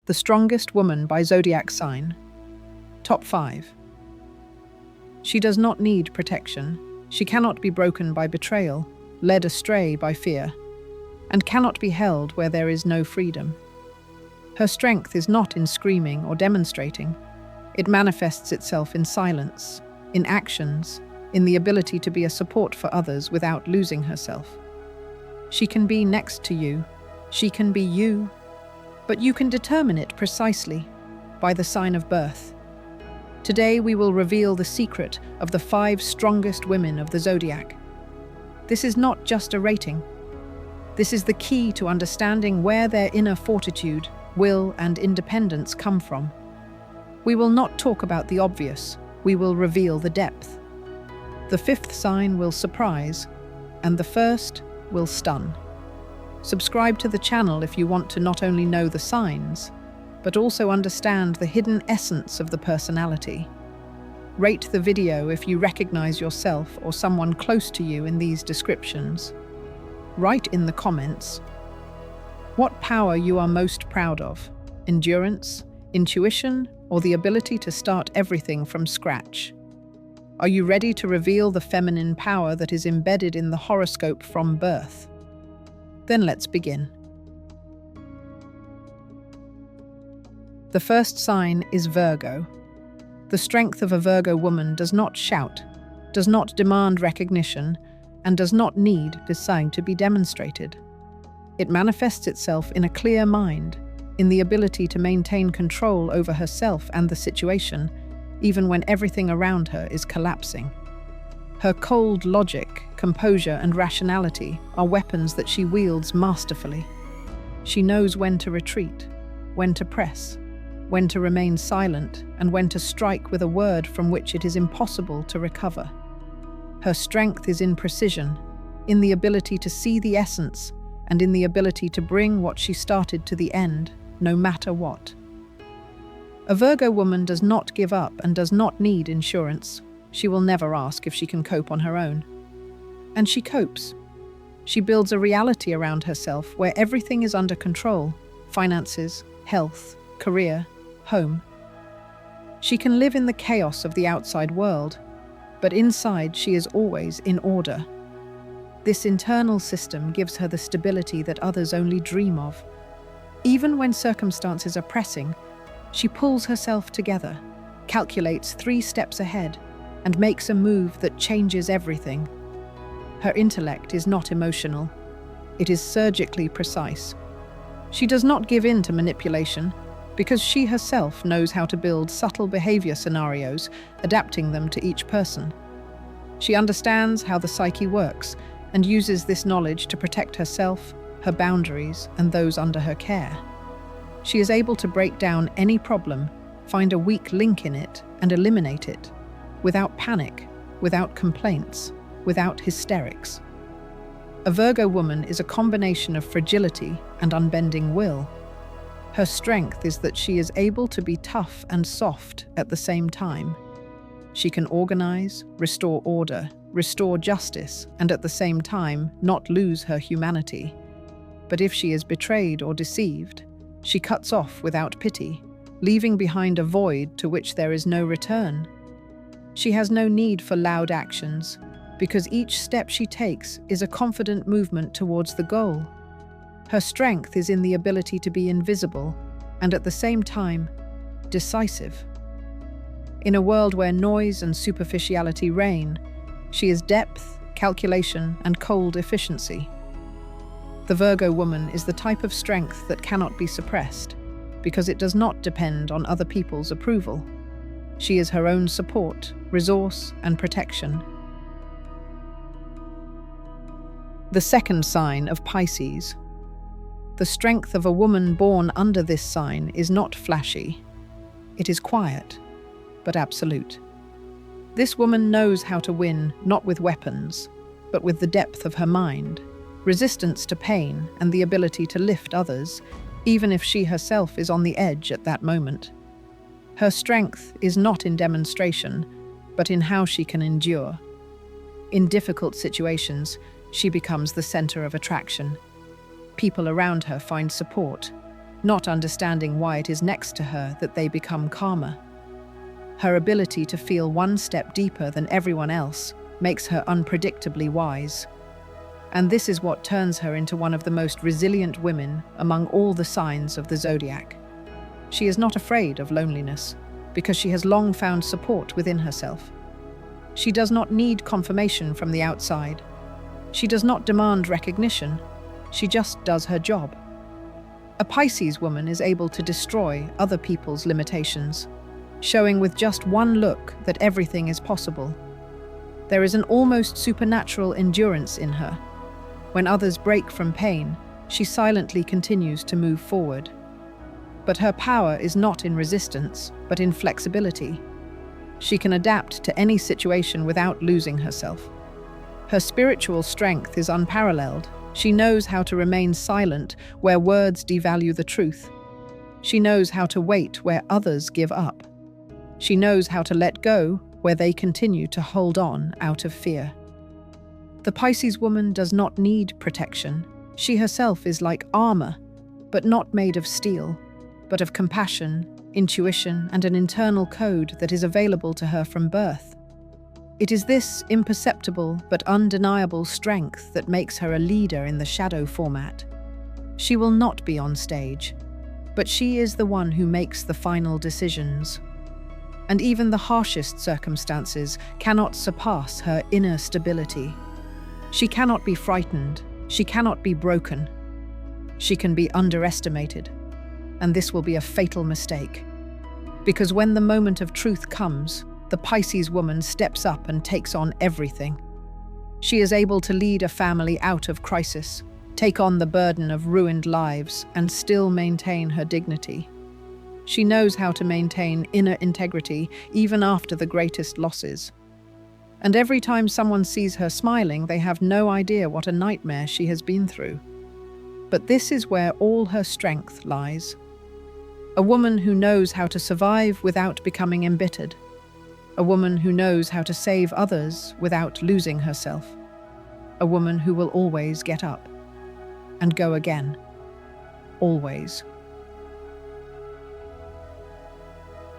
The Strongest Woman by Zodiac Sign. Top 5. She does not need protection. She cannot be broken by betrayal, led astray by fear, and cannot be held where there is no freedom. Her strength is not in screaming or demonstrating. It manifests itself in silence, in actions, in the ability to be a support for others without losing herself. She can be next to you. She can be you. But you can determine it precisely by the sign of birth. Today we will reveal the secret of the 5 strongest women of the zodiac. This is not just a rating. This is the key to understanding where their inner fortitude, will, and independence come from. We will not talk about the obvious. We will reveal the depth. The 5th sign will surprise, and the 1st will stun. Subscribe to the channel if you want to not only know the signs, but also understand the hidden essence of the personality. Rate the video if you recognize yourself or someone close to you in these descriptions. Write in the comments what power you are most proud of: endurance, intuition, or the ability to start everything from scratch. Are you ready to reveal the feminine power that is embedded in the horoscope from birth? Then let's begin. The first sign is Virgo. The strength of a Virgo woman does not shout, does not demand recognition, and does not need this sign to be demonstrated. It manifests itself in a clear mind, in the ability to maintain control over herself and the situation, even when everything around her is collapsing. Her cold logic, composure, and rationality are weapons that she wields masterfully. She knows when to retreat, when to press, when to remain silent, and when to strike with a word from which it is impossible to recover. Her strength is in precision, in the ability to see the essence, and in the ability to bring what she started to the end, no matter what. A Virgo woman does not give up and does not need insurance. She will never ask if she can cope on her own. And she copes. She builds a reality around herself where everything is under control: finances, health, career, home. She can live in the chaos of the outside world, but inside she is always in order. This internal system gives her the stability that others only dream of. Even when circumstances are pressing, she pulls herself together, calculates 3 steps ahead, and makes a move that changes everything. Her intellect is not emotional. It is surgically precise. She does not give in to manipulation because she herself knows how to build subtle behavior scenarios, adapting them to each person. She understands how the psyche works and uses this knowledge to protect herself, her boundaries, and those under her care. She is able to break down any problem, find a weak link in it, and eliminate it, without panic, without complaints, without hysterics. A Virgo woman is a combination of fragility and unbending will. Her strength is that she is able to be tough and soft at the same time. She can organize, restore order, restore justice, and at the same time not lose her humanity. But if she is betrayed or deceived, she cuts off without pity, leaving behind a void to which there is no return. She has no need for loud actions, because each step she takes is a confident movement towards the goal. Her strength is in the ability to be invisible, and at the same time, decisive. In a world where noise and superficiality reign, she is depth, calculation, and cold efficiency. The Virgo woman is the type of strength that cannot be suppressed, because it does not depend on other people's approval. She is her own support, resource, and protection. The second sign of Pisces. The strength of a woman born under this sign is not flashy. It is quiet, but absolute. This woman knows how to win not with weapons, but with the depth of her mind, resistance to pain, and the ability to lift others, even if she herself is on the edge at that moment. Her strength is not in demonstration, but in how she can endure. In difficult situations, she becomes the center of attraction. People around her find support. not understanding why it is next to her that they become calmer. Her ability to feel one step deeper than everyone else makes her unpredictably wise. And this is what turns her into one of the most resilient women among all the signs of the zodiac. She is not afraid of loneliness, because she has long found support within herself. She does not need confirmation from the outside. She does not demand recognition. She just does her job. A Pisces woman is able to destroy other people's limitations, showing with just one look that everything is possible. There is an almost supernatural endurance in her. When others break from pain, she silently continues to move forward. But her power is not in resistance, but in flexibility. She can adapt to any situation without losing herself. Her spiritual strength is unparalleled. She knows how to remain silent where words devalue the truth. She knows how to wait where others give up. She knows how to let go where they continue to hold on out of fear. The Pisces woman does not need protection. She herself is like armor, but not made of steel, but of compassion, intuition, and an internal code that is available to her from birth. It is this imperceptible but undeniable strength that makes her a leader in the shadow format. She will not be on stage, but she is the one who makes the final decisions. And even the harshest circumstances cannot surpass her inner stability. She cannot be frightened. She cannot be broken. She can be underestimated, and this will be a fatal mistake. Because when the moment of truth comes, the Pisces woman steps up and takes on everything. She is able to lead a family out of crisis, take on the burden of ruined lives, and still maintain her dignity. She knows how to maintain inner integrity even after the greatest losses. And every time someone sees her smiling, they have no idea what a nightmare she has been through. But this is where all her strength lies. A woman who knows how to survive without becoming embittered. A woman who knows how to save others without losing herself. A woman who will always get up and go again. Always.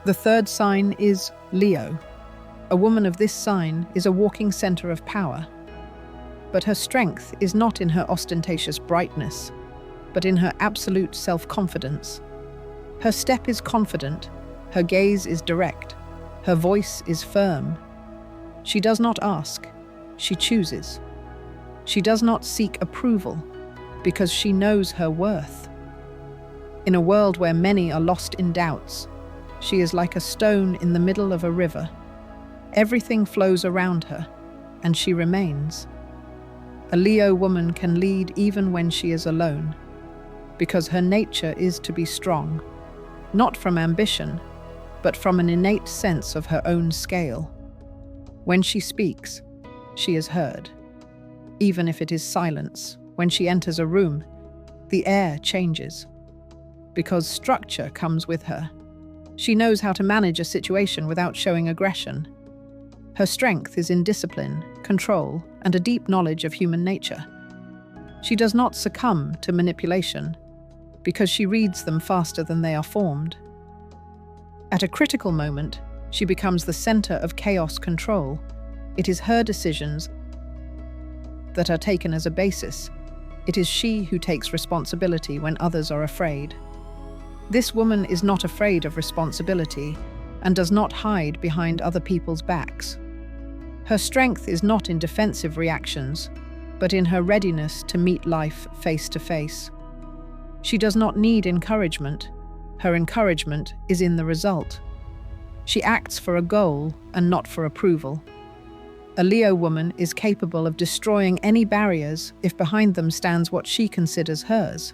The third sign is Leo. A woman of this sign is a walking center of power. But her strength is not in her ostentatious brightness, but in her absolute self-confidence. Her step is confident, her gaze is direct, her voice is firm. She does not ask, she chooses. She does not seek approval, because she knows her worth. In a world where many are lost in doubts, she is like a stone in the middle of a river. Everything flows around her, and she remains. A Leo woman can lead even when she is alone, because her nature is to be strong, not from ambition, but from an innate sense of her own scale. When she speaks, she is heard. Even if it is silence, when she enters a room, the air changes. Because structure comes with her. She knows how to manage a situation without showing aggression. Her strength is in discipline, control, and a deep knowledge of human nature. She does not succumb to manipulation, because she reads them faster than they are formed. At a critical moment, she becomes the center of chaos control. It is her decisions that are taken as a basis. It is she who takes responsibility when others are afraid. This woman is not afraid of responsibility and does not hide behind other people's backs. Her strength is not in defensive reactions, but in her readiness to meet life face to face. She does not need encouragement. Her encouragement is in the result. She acts for a goal and not for approval. A Leo woman is capable of destroying any barriers if behind them stands what she considers hers.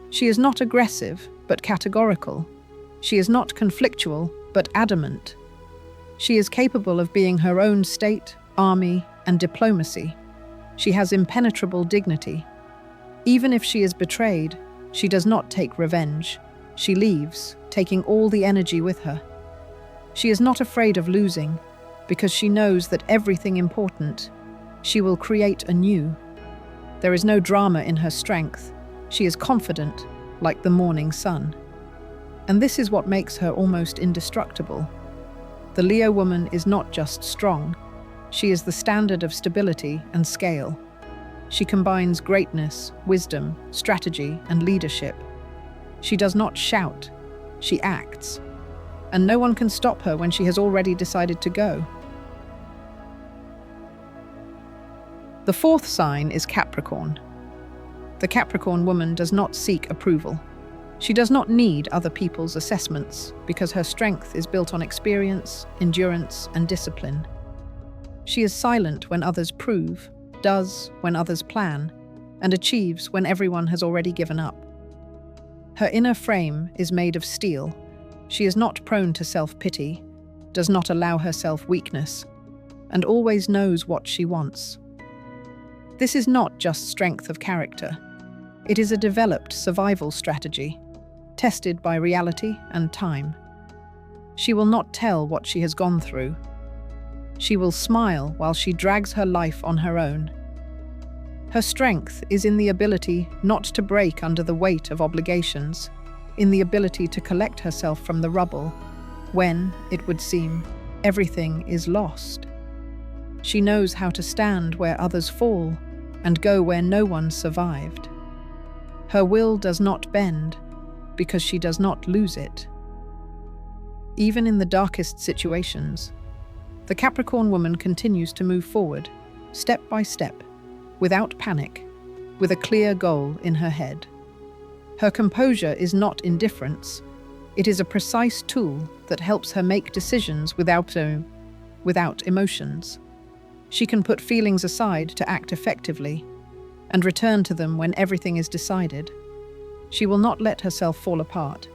She is not aggressive, but categorical. She is not conflictual, but adamant. She is capable of being her own state, army, and diplomacy. She has impenetrable dignity. Even if she is betrayed, she does not take revenge. She leaves, taking all the energy with her. She is not afraid of losing, because she knows that everything important, she will create anew. There is no drama in her strength. She is confident, like the morning sun. And this is what makes her almost indestructible. The Leo woman is not just strong, she is the standard of stability and scale. She combines greatness, wisdom, strategy, and leadership. She does not shout, she acts. And no one can stop her when she has already decided to go. The fourth sign is Capricorn. The Capricorn woman does not seek approval. She does not need other people's assessments because her strength is built on experience, endurance, and discipline. She is silent when others prove, does when others plan, and achieves when everyone has already given up. Her inner frame is made of steel. She is not prone to self-pity, does not allow herself weakness, and always knows what she wants. This is not just strength of character. It is a developed survival strategy, tested by reality and time. She will not tell what she has gone through. She will smile while she drags her life on her own. Her strength is in the ability not to break under the weight of obligations, in the ability to collect herself from the rubble when, it would seem, everything is lost. She knows how to stand where others fall and go where no one survived. Her will does not bend because she does not lose it. Even in the darkest situations, the Capricorn woman continues to move forward, step by step, without panic, with a clear goal in her head. Her composure is not indifference. It is a precise tool that helps her make decisions without emotions. She can put feelings aside to act effectively and return to them when everything is decided. She will not let herself fall apart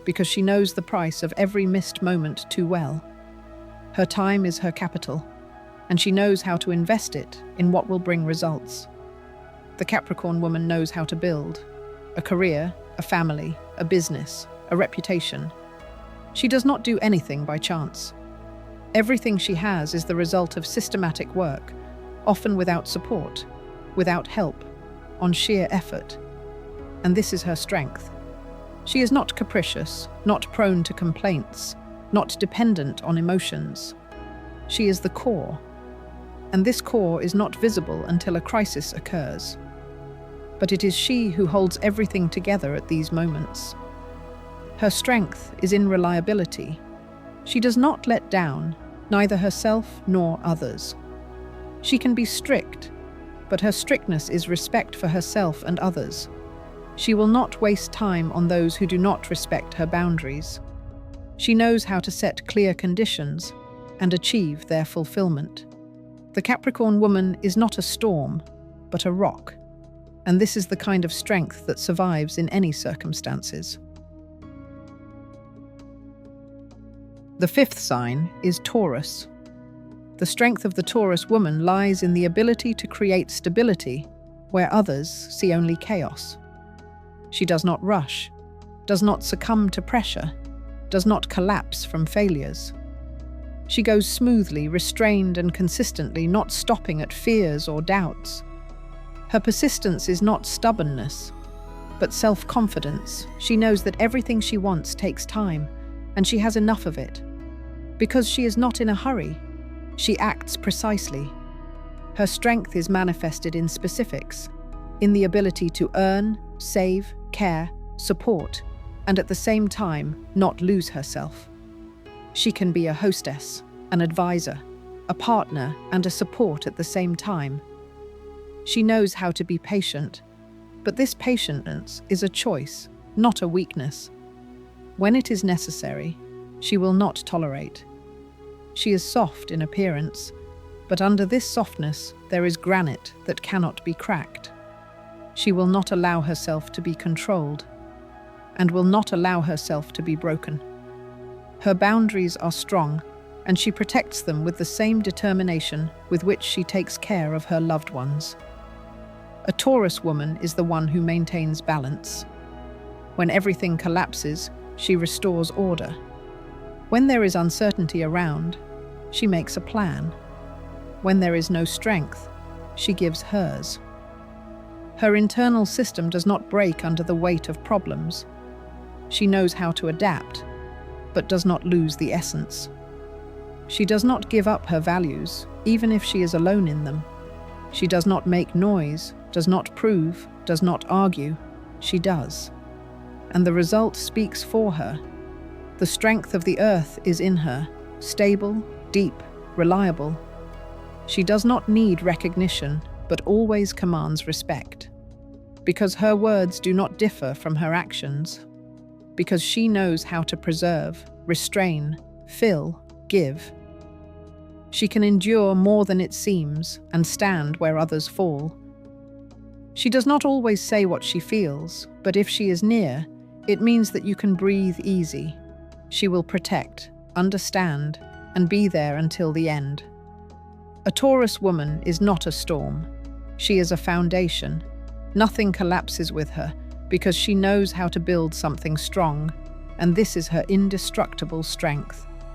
because she knows the price of every missed moment too well. Her time is her capital, and she knows how to invest it in what will bring results. The Capricorn woman knows how to build a career, a family, a business, a reputation. She does not do anything by chance. Everything she has is the result of systematic work, often without support, without help, on sheer effort. And this is her strength. She is not capricious, not prone to complaints, not dependent on emotions. She is the core, and this core is not visible until a crisis occurs. But it is she who holds everything together at these moments. Her strength is in reliability. She does not let down, neither herself nor others. She can be strict, but her strictness is respect for herself and others. She will not waste time on those who do not respect her boundaries. She knows how to set clear conditions and achieve their fulfillment. The Capricorn woman is not a storm, but a rock, and this is the kind of strength that survives in any circumstances. The fifth sign is Taurus. The strength of the Taurus woman lies in the ability to create stability where others see only chaos. She does not rush, does not succumb to pressure, does not collapse from failures. She goes smoothly, restrained and consistently, not stopping at fears or doubts. Her persistence is not stubbornness, but self-confidence. She knows that everything she wants takes time, and she has enough of it. Because she is not in a hurry, she acts precisely. Her strength is manifested in specifics, in the ability to earn, save, care, support, and at the same time not lose herself. She can be a hostess, an advisor, a partner, and a support at the same time. She knows how to be patient, but this patience is a choice, not a weakness. When it is necessary, she will not tolerate. She is soft in appearance, but under this softness there is granite that cannot be cracked. She will not allow herself to be controlled, and will not allow herself to be broken. Her boundaries are strong, and she protects them with the same determination with which she takes care of her loved ones. A Taurus woman is the one who maintains balance. When everything collapses, she restores order. When there is uncertainty around, she makes a plan. When there is no strength, she gives hers. Her internal system does not break under the weight of problems. She knows how to adapt, but does not lose the essence. She does not give up her values, even if she is alone in them. She does not make noise, does not prove, does not argue. She does. And the result speaks for her. The strength of the earth is in her, stable, deep, reliable. She does not need recognition, but always commands respect. Because her words do not differ from her actions. Because she knows how to preserve, restrain, fill, give. She can endure more than it seems and stand where others fall. She does not always say what she feels, but if she is near, it means that you can breathe easy. She will protect, understand, and be there until the end. A Taurus woman is not a storm. She is a foundation. Nothing collapses with her because she knows how to build something strong, and this is her indestructible strength.